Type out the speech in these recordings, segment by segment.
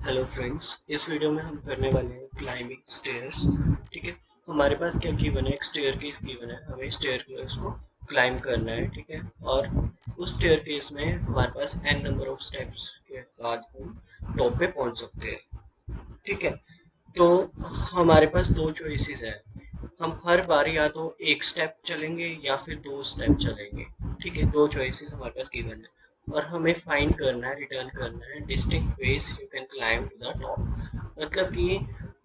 Hello friends, इस video में हम करने वाले हैं क्लाइंबिंग स्टेयर्स। ठीक है, हमारे पास क्या गिवन है, एक स्टेयर केस गिवन है, हमें स्टेयर केस को क्लाइंब करना है। ठीक है, और उस स्टेयर केस में हमारे पास n नंबर ऑफ स्टेप्स के बाद हम टॉप पे पहुंच सकते हैं। ठीक है, तो हमारे पास दो चॉइसेस हैं। हम हर बार या तो एक स्टेप चलेंगे या फिर दो स्टेप चलेंगे। ठीक है, दो चॉइसेस हमारे पास गिवन है और हमें फाइंड करना है, रिटर्न करना है distinct ways you can climb to the top. मतलब कि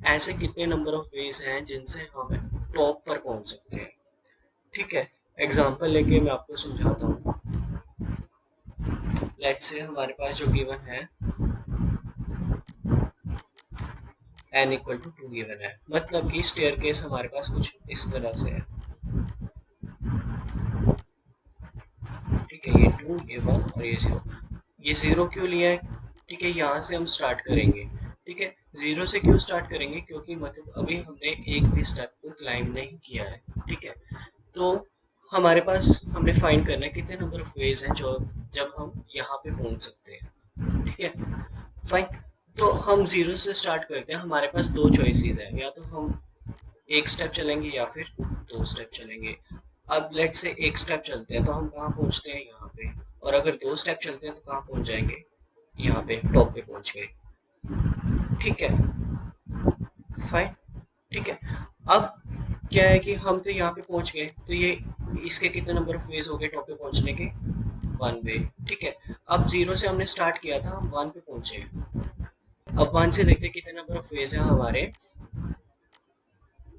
ऐसे कितने नंबर ऑफ वेज हैं जिनसे हम टॉप पर पहुंच सकते हैं। ठीक है, एग्जांपल लेके मैं आपको समझाता हूँ। लेट्स से हमारे पास जो गिवन है n इक्वल टू 2 गिवन है, मतलब कि स्टेयर केस हमारे पास कुछ इस तरह से है। ठीक है, ये 2, ये 1 और ये 0। ये 0 क्यों लिया है? ठीक है, यहाँ से हम स्टार्ट करेंगे। ठीक है, 0 से क्यों स्टार्ट करेंगे? क्योंकि मतलब अभी हमने एक भी स्टेप को क्लाइंब नहीं किया है। ठीक है, तो हमारे पास हमने फाइंड करना है कितने नंबर ऑफ वेज हैं जो जब हम यहाँ पे पहुंच सकते हैं। ठीक है, फाइन। तो हम 0 से स्टार्ट करते हैं। हमारे पास दो चॉइसेस हैं, या तो हम एक स्टेप चलेंगे या फिर दो स्टेप चलेंगे। अब लेट से एक स्टेप चलते हैं तो हम कहाँ पहुंचते हैं? यहाँ पे। और अगर दो स्टेप चलते हैं तो कहाँ पहुंच जाएंगे? यहाँ पे टॉप पे पहुंच गए। ठीक है, फाइन। ठीक है, अब क्या है कि हम तो यहाँ पे पहुंच गए, तो ये इसके कितने नंबर ऑफ वेज हो गए टॉप पे पहुंचने के? 1 वे। ठीक है, अब 0 से हमने स्टार्ट किया था, हम 1 पे पहुंचे। अब 1 से देखते हैं कितने नंबर ऑफ वेज है हमारे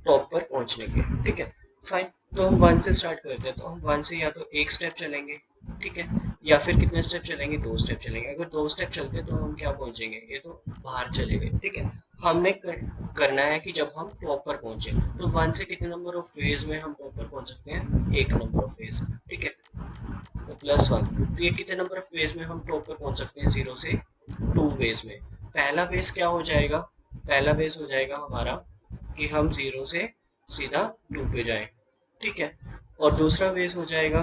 टॉप पर पहुंचने के। ठीक है, फाइन। तो हम 1 से स्टार्ट करते हैं, तो हम 1 से या तो एक स्टेप चलेंगे, ठीक है, या फिर कितने स्टेप चलेंगे? दो स्टेप चलेंगे। अगर दो स्टेप चलते हैं तो हम क्या पहुंचेंगे? ये तो बाहर चले गए। ठीक है, हमने करना है कि जब हम टॉप पर पहुंचे तो 1 से कितने नंबर ऑफ वेज में हम टॉप पर पहुंच सकते हैं? एक नंबर ऑफ वेज। ठीक है, तो +1। तो ये कितने नंबर ऑफ वेज में हम टॉप पर पहुंच सकते हैं? 0 से 2 वेज में। पहला वेज क्या हो जाएगा? पहला वेज हो जाएगा हमारा कि हम 0 से सीधा 2 पे जाएं। ठीक है, और दूसरा वेज हो जाएगा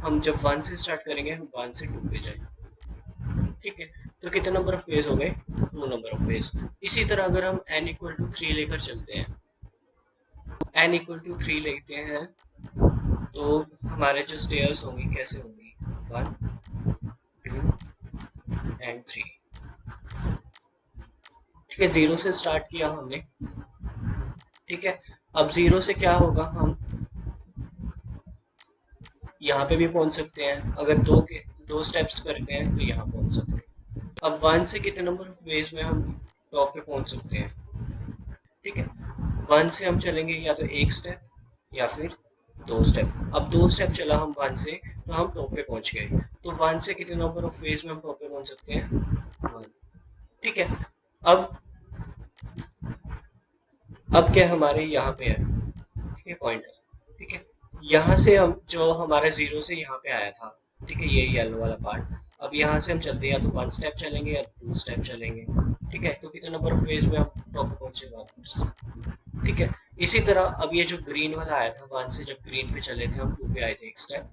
हम जब 1 से स्टार्ट करेंगे, हम 1 से 2 पे जाएं। ठीक है, तो कितने नंबर ऑफ वेज हो गए? 2 नंबर ऑफ वेज। इसी तरह अगर हम n इक्वल टू 3 लेकर चलते हैं, n इक्वल टू 3 लेते हैं, तो हमारे जो स्टेयर्स होंगी कैसे होंगी? 1 2 एंड 3। ठीक है, 0 से स्टार्ट किया हमने। ठीक है, अब 0 से क्या होगा? हम यहाँ पे भी पहुंच सकते हैं। अगर दो स्टेप्स करते हैं तो यहाँ पहुंच सकते हैं। अब 1 से कितने नंबर ऑफ वेज में हम टॉप पे पहुंच सकते हैं? ठीक है, 1 से हम चलेंगे या तो एक स्टेप या फिर दो स्टेप। अब दो स्टेप चला हम 1 से, तो हम टॉप पे पहुंच गए। तो 1 से कितने नंबर ऑफ वेज में हम टॉप पे पहुंच सकते हैं? 1। ठीक है, अब क्या हमारे यहाँ पे है? ठीक है, पॉइंटर। ठीक है, यहाँ से हम जो हमारा 0 से यहाँ पे आया था, ठीक है, ये येलो वाला पार्ट। अब यहाँ से हम चलते हैं, या तो 1 स्टेप चलेंगे या 2 स्टेप चलेंगे। ठीक है, तो कितने नंबर ऑफ वेज में हम टॉप पे पहुंचे? वापस। ठीक है, इसी तरह अब ये जो ग्रीन वाला आया था, 1 से जब ग्रीन पे चले थे हम 2 पे आए थे एक स्टेप,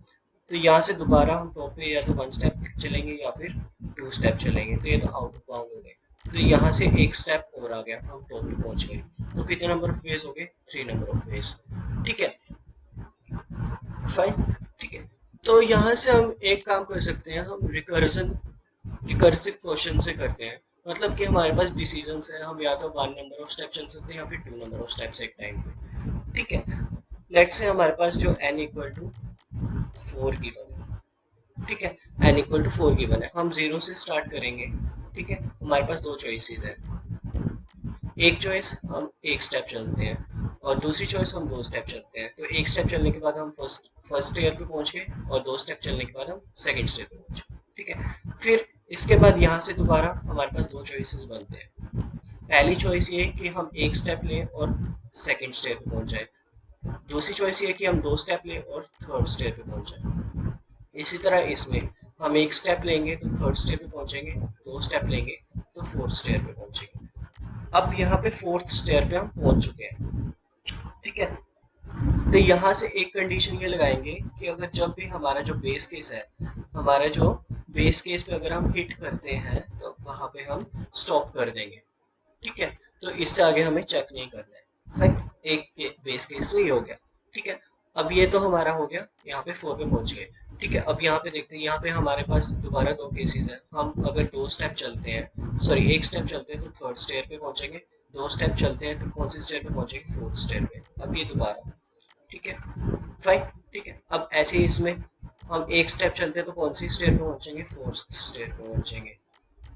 तो यहाँ से दोबारा हम टॉप पे या तो 1 स्टेप चलेंगे या फिर 2 स्टेप चलेंगे। तो ये तो आउट ऑफ बाउंड हो गए, तो यहाँ से एक स्टेप और आ गया, हम टॉप पे पहुंच गए। तो कितने नंबर ऑफ वेज हो गए? 3 नंबर ऑफ वेज। ठीक है, फाइन। ठीक है, तो यहाँ से हम एक काम कर सकते हैं, हम रिकर्सिव क्वेश्चन से करते हैं। मतलब कि हमारे पास डिसीजंस है, हम या तो 1 नंबर ऑफ स्टेप चल सकते हैं या फिर 2 नंबर ऑफ स्टेप्स एक टाइम पे। ठीक है, लेट्स से हमारे पास जो n इक्वल टू 4 गिवन है। ठीक है, n इक्वल टू 4 गिवन है, हम 0 से स्टार्ट करेंगे। ठीक है, हमारे पास दो चॉइसेस है। एक चॉइस हम एक स्टेप चलते हैं और दूसरी चॉइस हम दो स्टेप चलते हैं। तो एक स्टेप चलने के बाद हम फर्स्ट स्टेयर पे पहुंच गए और दो स्टेप चलने के बाद हम सेकंड स्टेयर पे पहुंच गए। ठीक है, फिर इसके बाद यहाँ से दोबारा हमारे पास दो चॉइसेस बनते हैं। पहली चॉइस ये कि हम एक स्टेप लें और सेकंड स्टेयर पे पहुंच जाए। दूसरी चॉइस ये कि हम दो स्टेप लें और थर्ड स्टेयर पे पहुंच जाए। इसी तरह इसमें हम एक स्टेप लेंगे तो थर्ड स्टेयर पे पहुंचेंगे, दो स्टेप लेंगे तो फोर्थ स्टेयर पे पहुंचेंगे। अब यहाँ पे फोर्थ स्टेयर पे हम पहुंच चुके हैं। ठीक है, तो यहाँ से एक कंडीशन ये लगाएंगे कि अगर जब भी हमारा जो बेस केस है, हमारा जो बेस केस पे अगर हम हिट करते हैं तो वहां पे हम स्टॉप कर देंगे, ठीक है। तो इससे आगे हमें चेक नहीं करना है, फाइन। एक बेस केस तो ये हो गया, ठीक है। अब ये तो हमारा हो गया, यहाँ पे 4 पे पहुंच गए, ठीक है। अब यहाँ पे देखते हैं, यहाँ पे हमारे पास दोबारा दो केसेस हैं। हम अगर दो स्टेप चलते हैं, सॉरी एक स्टेप चलते हैं तो थर्ड स्टेयर पे पहुंचेंगे, दो स्टेप चलते हैं तो कौन सी स्टेयर पे पहुंचेंगे, फोर्थ स्टेयर पे। अब ये दोबारा, ठीक है, फाइन, ठीक है। अब ऐसे ही इसमें हम एक स्टेप चलते हैं तो कौन सी स्टेयर पे पहुंचेंगे, फोर्थ स्टेयर पे पहुंचेंगे,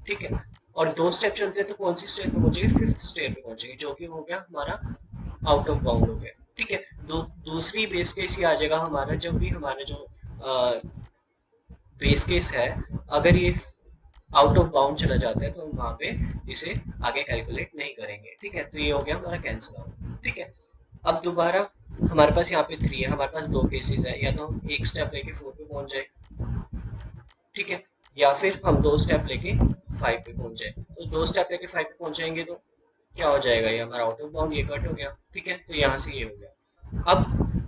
ठीक है। और दो स्टेप चलते हैं तो कौन सी स्टेयर पे पहुंचेंगे, फिफ्थ स्टेयर पे पहुंचेंगे, जो कि हो गया हमारा आउट ऑफ बाउंड हो गया, ठीक है। दूसरी बेस केस ये आ जाएगा हमारा, जब भी हमारा जो बेस केस है, अगर ये आउट ऑफ बाउंड चला जाता है तो हम वहां पे इसे आगे कैलकुलेट नहीं करेंगे, ठीक है। तो ये हो गया हमारा कैंसिल आउट, ठीक है। अब दोबारा हमारे पास यहाँ पे 3 है, हमारे पास दो केसेस है, या तो हम एक स्टेप लेके 4 पे पहुंच जाए, ठीक है, या फिर हम दो स्टेप लेके 5 पे पहुंच जाए। तो दो स्टेप लेके 5 पे पहुंचेंगे तो क्या हो जाएगा, ये हमारा आउट ऑफ बाउंड, ये कट हो गया, ठीक है। तो यहाँ से ये हो गया। अब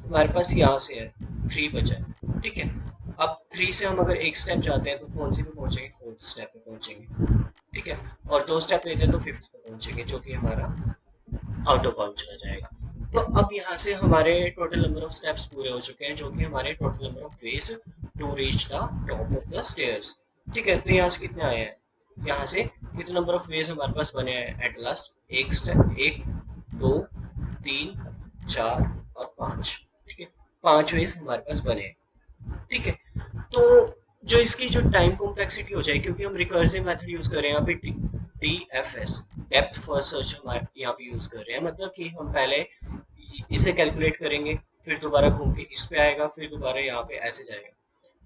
हमारे पास यहाँ से है 3 बचा है, ठीक है। अब 3 से हम अगर एक स्टेप जाते हैं तो कौन सी पे पहुंचेंगे, फोर्थ स्टेप पे पहुंचेंगे, ठीक है। और दो स्टेप लेते हैं तो फिफ्थ पे पहुंचेंगे, जो कि हमारा आउट ऑफ बाउंड चला जाएगा। तो अब यहाँ से हमारे टोटल नंबर ऑफ स्टेप्स पूरे हो चुके हैं, जो कि हमारे total number of ways to reach the top of the stairs, ठीक है। तो यहाँ से कितने आए हैं, यहाँ से कितने नंबर ऑफ वेज हमारे पास बने हैं एट लास्ट, एक स्टेप, एक, दो, तीन, चार और पांच, ठीक है। पांच वेज हमारे पास बने हैं, ठीक है। तो जो इसकी जो टाइम कॉम्प्लेक्सिटी हो जाए, क्योंकि हम रिकर्सिव मेथड यूज कर रहे हैं यहाँ पे, DFS, डेप्थ फर्स्ट सर्च हमारे यहाँ पे यूज कर रहे हैं, मतलब कि हम पहले इसे कैलकुलेट करेंगे, फिर दोबारा घूम के इस पे आएगा, फिर दोबारा यहाँ पे ऐसे जाएगा,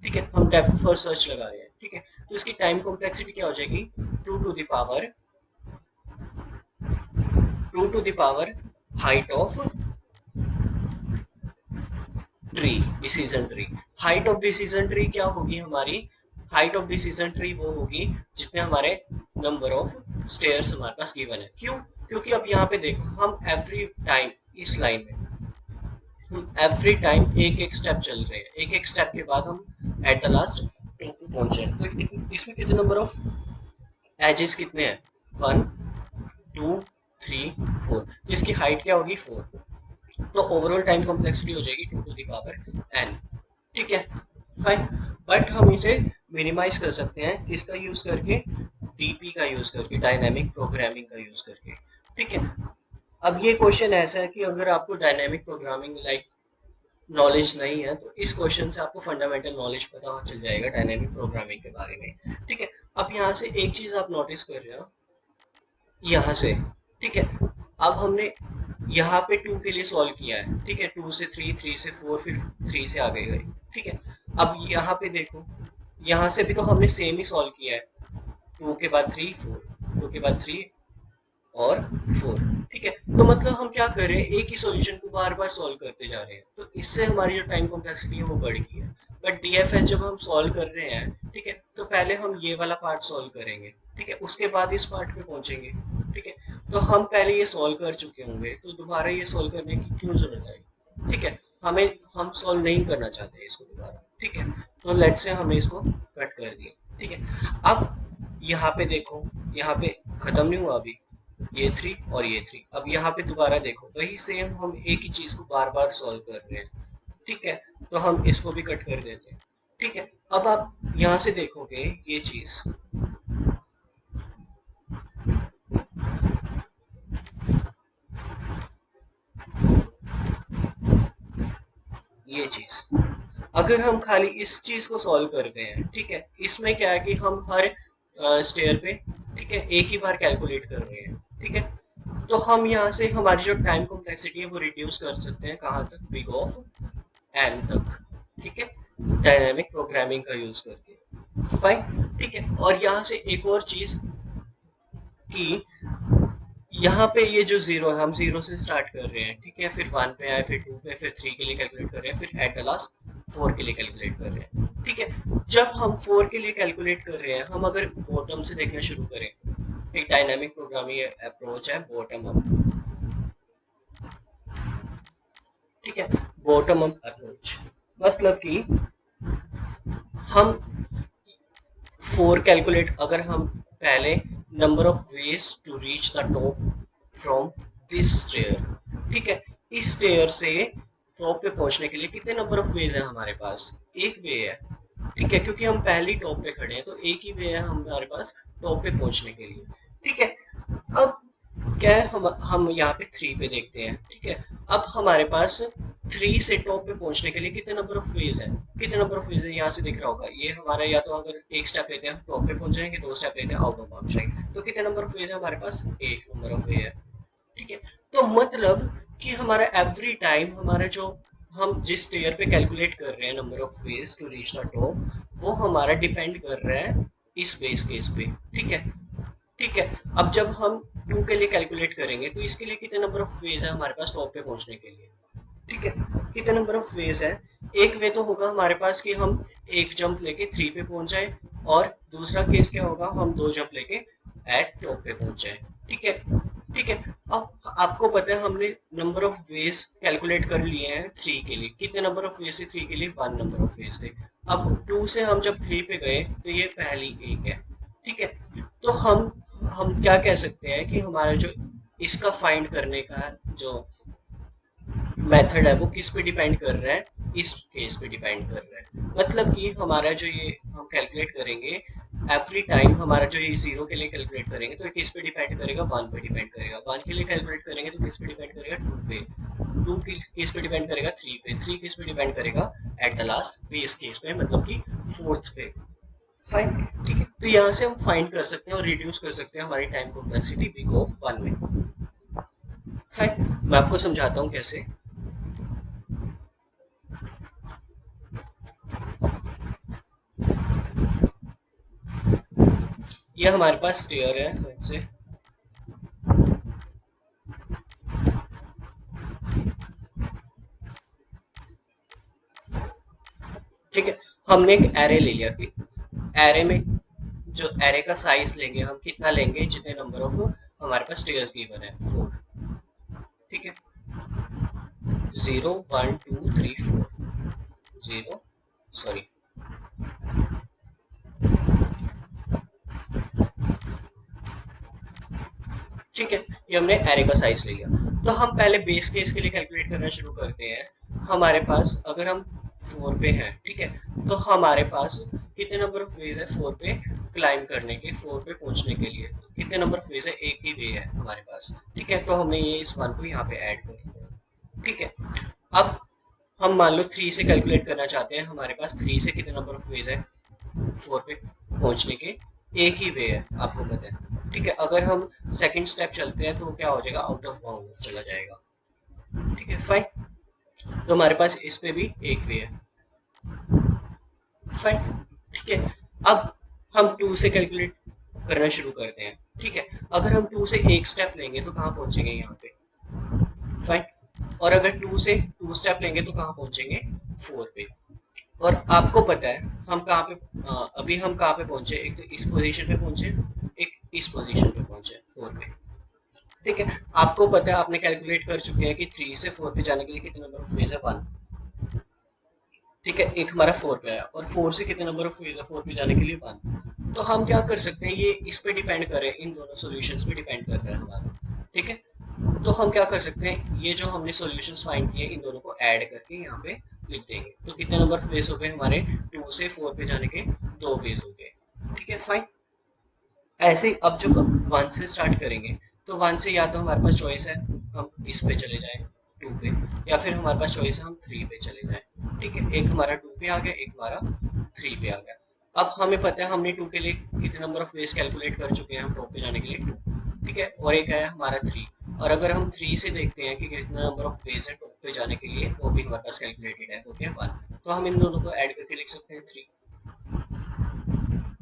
ठीक है। हम डेप्थ फर्स्ट सर्च लगा रहे हैं, ठीक है। तो इसकी टाइम कॉम्प्लेक्सिटी क्या हो जाएगी, 2 to the power height of tree, decision tree. Height of decision tree क्या होगी हमारी, हाइट ऑफ डिसीजन ट्री वो होगी जितने हमारे नंबर ऑफ स्टेयर्स हमारे पास गिवन है। क्यों, क्योंकि अब यहाँ पे देखो, हम एवरी टाइम इस लाइन में हम एवरी टाइम एक एक स्टेप चल रहे हैं, एक एक स्टेप के बाद हम एट द लास्ट टू पे पहुंचे। तो इसमें कितने नंबर ऑफ एजेस कितने हैं, 1 2 3 4, तो इसकी हाइट क्या होगी, 4। तो ओवरऑल टाइम कॉम्प्लेक्सिटी हो जाएगी 2 to the power n, ठीक है, फाइन। बट हम इसे मिनिमाइज कर सकते हैं किसका यूज करके, DP का यूज करके, डायनेमिक प्रोग्रामिंग का यूज करके, ठीक है। अब ये क्वेश्चन ऐसा है कि अगर आपको डायनेमिक प्रोग्रामिंग लाइक नॉलेज नहीं है तो इस क्वेश्चन से आपको फंडामेंटल नॉलेज पता चल जाएगा डायनेमिक प्रोग्रामिंग के बारे में, ठीक है। अब यहाँ से एक चीज आप नोटिस कर रहे हो, यहाँ से, ठीक है। अब हमने यहाँ पे 2 के लिए सॉल्व किया है, ठीक है, 2 से 3, 3 से 4, फिर 3 से आगे गए, ठीक है। अब यहाँ पे देखो, यहाँ से भी तो हमने सेम ही सॉल्व किया है, 2 के बाद 3 4, 2 के बाद 3 और 4, ठीक है। तो मतलब हम क्या कर रहे हैं, एक ही सॉल्यूशन को बार बार सॉल्व करते जा रहे हैं, तो इससे हमारी जो टाइम कॉम्प्लेक्सिटी है वो बढ़ गई है। बट DFS जब हम सॉल्व कर रहे हैं, ठीक है, तो पहले हम ये वाला पार्ट सॉल्व करेंगे, ठीक है, उसके बाद इस पार्ट पे पहुंचेंगे, ठीक है। तो हम पहले ये सॉल्व कर चुके होंगे, तो दोबारा ये सॉल्व करने की क्यों जरूरत है, ठीक है। हम सॉल्व नहीं करना चाहते इसको दोबारा, ठीक है। तो लेट से हमने इसको कट कर दिया, ठीक है। अब यहाँ पे देखो, यहाँ पे खत्म नहीं हुआ अभी, ये 3 और ये 3। अब यहाँ पे दोबारा देखो, वही सेम हम एक ही चीज को बार बार सॉल्व कर रहे हैं, ठीक है। तो हम इसको भी कट कर देते हैं, ठीक है। अब आप यहाँ से देखोगे ये चीज, ये चीज अगर हम खाली इस चीज को सॉल्व करते हैं, ठीक है, इसमें क्या है कि हम हर स्टेयर पे, ठीक है, एक ही बार कैलकुलेट कर रहे हैं, ठीक है। तो हम यहाँ से हमारी जो टाइम कॉम्प्लेक्सिटी है वो रिड्यूस कर सकते हैं, कहाँ तक, बिग ऑफ एन तक, ठीक है, डायनामिक प्रोग्रामिंग का यूज करके, फाइन, ठीक है। और यहाँ से एक और चीज कि यहाँ पे ये जो जीरो है, हम जीरो से स्टार्ट कर रहे हैं, ठीक है, फिर 1 पे आए, फिर 2 पे, फिर 3 के लिए कैलकुलेट कर रहे हैं, फिर एट द लास्ट 4 के लिए कैलकुलेट कर रहे हैं, ठीक है। जब हम 4 के लिए कैलकुलेट कर रहे हैं, हम अगर बॉटम से देखना शुरू करें, एक डायनामिक प्रोग्रामिंग अप्रोच है बॉटम अप, ठीक है, बॉटम अप अप्रोच, मतलब कि हम फोर कैलकुलेट, अगर हम पहले number of ways to reach the top from this stair, ठीक है, इस स्टेयर से टॉप पे पहुंचने के लिए कितने नंबर ऑफ वेज है हमारे पास? एक वे है, ठीक है, क्योंकि हम पहली टॉप पे खड़े हैं तो एक ही वे है हमारे पास टॉप पे पहुंचने के लिए, ठीक है। अब क्या है, हम यहाँ पे थ्री पे देखते हैं, ठीक है। अब हमारे पास थ्री से टॉप पे पहुंचने के लिए कितने नंबर ऑफ फेज है? कितने नंबर ऑफ फेज है यहाँ से दिख रहा होगा, ये हमारा, या तो अगर एक स्टेप लेते हैं हम टॉप पे पहुंच जाएंगे, दो स्टेप लेते हैं आउट ऑफ पहुंच जाएंगे, तो कितने नंबर ऑफ फेज है हमारे पास? एक नंबर ऑफ फेज है, ठीक है। तो मतलब कि हमारा एवरी टाइम हमारा जो, हम जिस स्टेयर पे कैलकुलेट कर रहे हैं number of ways to reach the top, वो हमारा डिपेंड कर रहा है इस बेस केस पे, ठीक है, ठीक है। अब जब हम टू के लिए कैलकुलेट करेंगे तो इसके लिए कितने नंबर ऑफ वेज है हमारे पास टॉप पे पहुंचने के लिए, ठीक है, कितने नंबर ऑफ वेज है? एक वे तो होगा हमारे पास कि हम एक जंप लेके थ्री पे पहुंच जाए, और दूसरा केस क्या होगा, हम दो जंप लेके एट टॉप पे पहुंच जाए, ठीक है, ठीक है। अब आपको पता है हमने नंबर ऑफ वेज कैलकुलेट कर लिए हैं थ्री के लिए, कितने नंबर ऑफ वेज थे थ्री के लिए? वन नंबर ऑफ वेज थे। अब टू से हम जब थ्री पे गए तो ये पहली एक है, ठीक है। तो हम क्या कह सकते हैं कि हमारा जो इसका फाइंड करने का जो मेथड है वो किस पे डिपेंड कर रहा है? इस केस पे डिपेंड कर रहा है। मतलब कि हमारा जो ये हम कैलकुलेट करेंगे एवरी टाइम, हमारा जो ये जीरो के लिए कैलकुलेट करेंगे तो ये किस पे डिपेंड करेगा? वन पे डिपेंड करेगा। वन के लिए कैलकुलेट करेंगे तो किस पे डिपेंड करेगा? टू पे। टू की किस पे डिपेंड करेगा? थ्री पे। थ्री किस पे डिपेंड करेगा? At the last base case पे, मतलब कि फोर्थ पे। फाइन, ठीक है। तो यहाँ से हम फाइंड कर सकते हैं और रिड्यूस कर सकते हैं हमारी time complexity big of one में। फाइन, मैं आपको समझाता हूँ कैसे। ये हमारे पास स्टेयर है, लेट्स से, ठीक है। हमने एक एरे ले लिया कि एरे में जो एरे का साइज लेंगे हम, कितना लेंगे? जितने नंबर ऑफ हमारे पास स्टेयर्स गिवन है, फोर, ठीक है। Zero, one, two, three, four. Zero, sorry, ठीक है, ये हमने एरे का साइज ले लिया। तो हम पहले बेस केस के लिए कैलकुलेट करना शुरू करते हैं। हमारे पास अगर हम फोर पे हैं, ठीक है, तो हमारे पास कितने नंबर ऑफ वेज है फोर पे क्लाइम करने के, फोर पे पहुंचने के लिए? तो कितने नंबर ऑफ वेज है? एक ही वे है हमारे पास, ठीक है। तो हमने ये इस वन को यहाँ पे ऐड कर दिया, ठीक है। अब हम मान लो थ्री से कैलकुलेट करना चाहते हैं, हमारे पास थ्री से कितने नंबर ऑफ वेज है फोर पे पहुंचने के? एक ही वे है, आपको पता है, ठीक है। अगर हम सेकंड स्टेप चलते हैं तो क्या हो जाएगा? आउट ऑफ बाउंड चला जाएगा, ठीक है, फाइन। तो हमारे पास इस पे भी एक वे है, फाइन, ठीक है। अब हम टू से कैलकुलेट करना शुरू करते हैं, ठीक है। अगर हम टू से एक स्टेप लेंगे तो कहाँ पहुंचेंगे? यहाँ पे, फाइन। और अगर टू से टू स्टेप लेंगे तो कहाँ पहुंचेंगे? फोर पे। और आपको पता है हम कहाँ पे, अभी हम कहाँ पे पहुंचे? एक तो इस पोजीशन पे पहुंचे, एक इस पोजीशन पे पहुंचे, फोर पे, ठीक है। आपको पता है, आपने कैलकुलेट कर चुके हैं कि थ्री से फोर पे जाने के लिए कितने नंबर ऑफ वेज है? वन, ठीक है। एक हमारा फोर पे आया, और फोर से कितने नंबर ऑफ वेज है फोर पे जाने के लिए? वन। तो हम क्या कर सकते हैं, ये इस पे डिपेंड कर रहे हैं, इन दोनों सॉल्यूशंस पे डिपेंड कर रहा है हमारा, ठीक है। तो हम क्या कर सकते हैं, ये जो हमने सॉल्यूशंस फाइंड किए इन दोनों को ऐड करके यहाँ पे लिख देंगे। तो कितने नंबर फेज हो गए हमारे? टू से फोर पे जाने के दो फेज हो गए, ठीक है, फाइन। ऐसे ही अब जब वन से स्टार्ट करेंगे तो वन से या तो हमारे पास चॉइस है हम इस पे चले जाएं टू पे, या फिर हमारे पास चॉइस है हम थ्री पे चले जाएं, ठीक है। एक हमारा टू पे आ गया, एक हमारा थ्री पे आ गया। अब हमें पता है हमने टू के लिए कितने नंबर ऑफ वेज कैलकुलेट कर चुके हैं हम टॉप पे जाने के लिए? टू, ठीक है। और एक है हमारा थ्री। और अगर हम थ्री से देखते हैं कि कितना नंबर ऑफ वेज है टॉप पे जाने के लिए, वो भी हमारे पास कैलकुलेटेड है, ओके, वन। तो हम इन दोनों को ऐड करके लिख सकते हैं थ्री,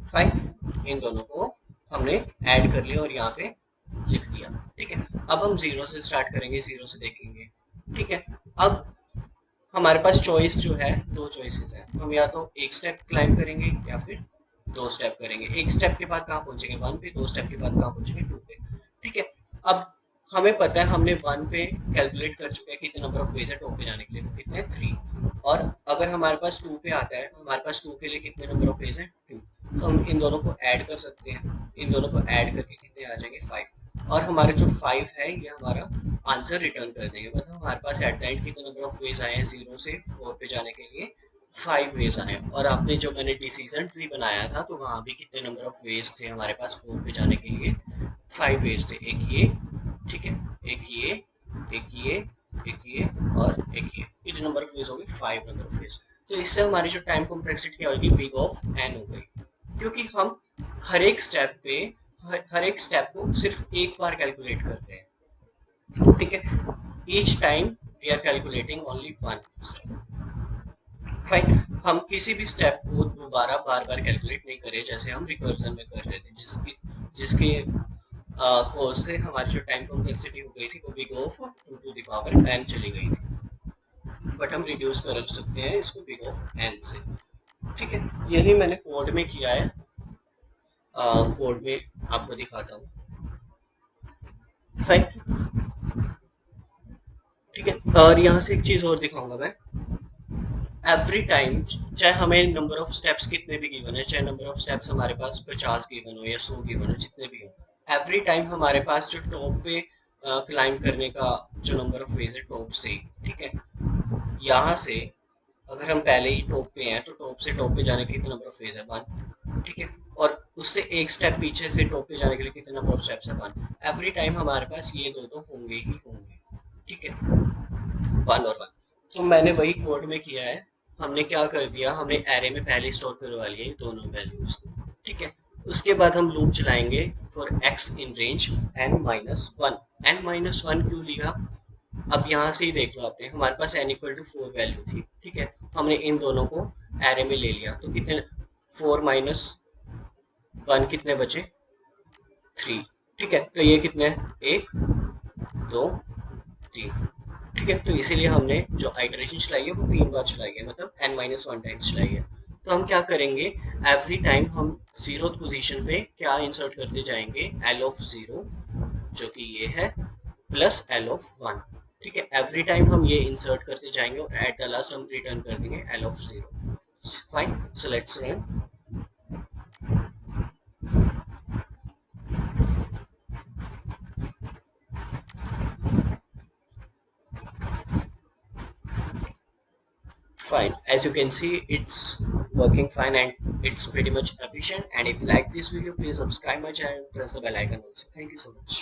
फाइन। इन दोनों को हमने ऐड कर लिया और यहाँ पे लिख दिया, ठीक है। अब हम जीरो से स्टार्ट करेंगे, जीरो से देखेंगे, ठीक है। अब हमारे पास चॉइस जो है, दो चॉइसेस है, हम या तो एक स्टेप क्लाइम करेंगे या फिर दो स्टेप करेंगे। एक स्टेप के बाद कहाँ पहुंचेंगे? वन पे। दो स्टेप के बाद कहाँ पहुंचेंगे? टू पे, ठीक है। अब हमें पता है हमने वन पे कैलकुलेट कर चुके हैं कितने नंबर ऑफ वेज है टॉप पे जाने के लिए, वो कितने? थ्री। और अगर हमारे पास टू पे आता है, हमारे पास टू के लिए कितने नंबर ऑफ वेज है? टू। तो हम इन दोनों को ऐड कर सकते हैं, इन दोनों को ऐड करके कितने आ जाएंगे 5, और हमारे जो 5 है ये हमारा आंसर रिटर्न कर देंगे। मतलब हमारे पास एट द एंड कितने नंबर ऑफ वेज आए हैं 0 से 4 पे जाने के लिए, 5 वेज आए हैं। और आपने जो मैंने डिसीजन ट्री बनाया था तो वहाँ भी कितने नंबर ऑफ वेज थे हमारे पास 4 पे जाने के लिए, 5 वेज थे। एक ये, ठीक है, एक ये, एक ये, एक ये और एक ये, कितने नंबर ऑफ वेज हो गए 5 नंबर ऑफ वेज। तो इससे हमारी जो टाइम कॉम्प्लेक्सिटी क्या होगी बिग ऑफ एन हो गई, क्योंकि हम हर एक स्टेप पे हर एक स्टेप को सिर्फ एक बार कैलकुलेट करते हैं, ठीक है। Each time we are calculating only one step. Fine, हम किसी भी स्टेप को दोबारा बार बार कैलकुलेट नहीं करें जैसे हम रिकर्जन में कर रहे थे, जिसकी जिसके कोर्स से हमारी जो टाइम कॉम्प्लेक्सिटी हो गई थी वो big of 2 to the power n चली गई थी। बट हम रिड्यूस कर सकते हैं इसको बिग ऑफ n से, ठीक है। यही मैंने कोड में किया है, कोड में आपको दिखाता हूँ। फाइन, ठीक है। और यहाँ से एक चीज और दिखाऊंगा मैं, एवरी टाइम, चाहे हमें नंबर ऑफ स्टेप्स कितने भी गिवन है, चाहे नंबर ऑफ स्टेप्स हमारे पास 50 गिवन हो या 100 गिवन हो, जितने भी हो, एवरी टाइम हमारे पास जो टॉप पे क्लाइंब करने का जो नंबर ऑफ वेज है टॉप से, ठीक है, यहाँ से अगर हम पहले ही टॉप पे हैं तो टॉप से टॉप पे जाने के कितने नंबर ऑफ फेज है 1, ठीक है। और उससे एक स्टेप पीछे से टॉप पे जाने के लिए कितने नंबर ऑफ स्टेप्स है 1। एवरी टाइम हमारे पास ये दो तो होंगे ही होंगे, ठीक है, 1 और 1। तो मैंने वही कोड में किया है, हमने क्या कर दिया, हमने एरे में पहले स्टोर करवा लिया ये दोनों वैल्यूज को, ठीक है। उसके बाद हम लूप चलाएंगे for x in range n-1। n-1 क्यों लिया, अब यहाँ से ही देख लो आपने, हमारे पास n इक्वल टू 4 वैल्यू थी, ठीक है। हमने इन दोनों को एरे में ले लिया तो कितने, 4 माइनस 1 कितने बचे 3, ठीक है। तो ये कितने, 1 2 3, ठीक है। तो इसीलिए हमने जो आइटरेशन चलाई है वो 3 बार चलाई है, मतलब n-1 टाइम्स चलाई है। तो हम क्या करेंगे, एवरी टाइम हम 0th पोजीशन पे क्या इंसर्ट करते जाएंगे, l ऑफ 0 जो कि ये है प्लस l ऑफ 1, ठीक है। एवरी टाइम हम ये इंसर्ट करते जाएंगे और एट द लास्ट हम रिटर्न कर देंगे l of 0। Fine, so let's run. Fine, as you can see it's working fine and it's pretty much efficient. And if you like this video, please subscribe my channel, press the bell icon also. Thank you so much.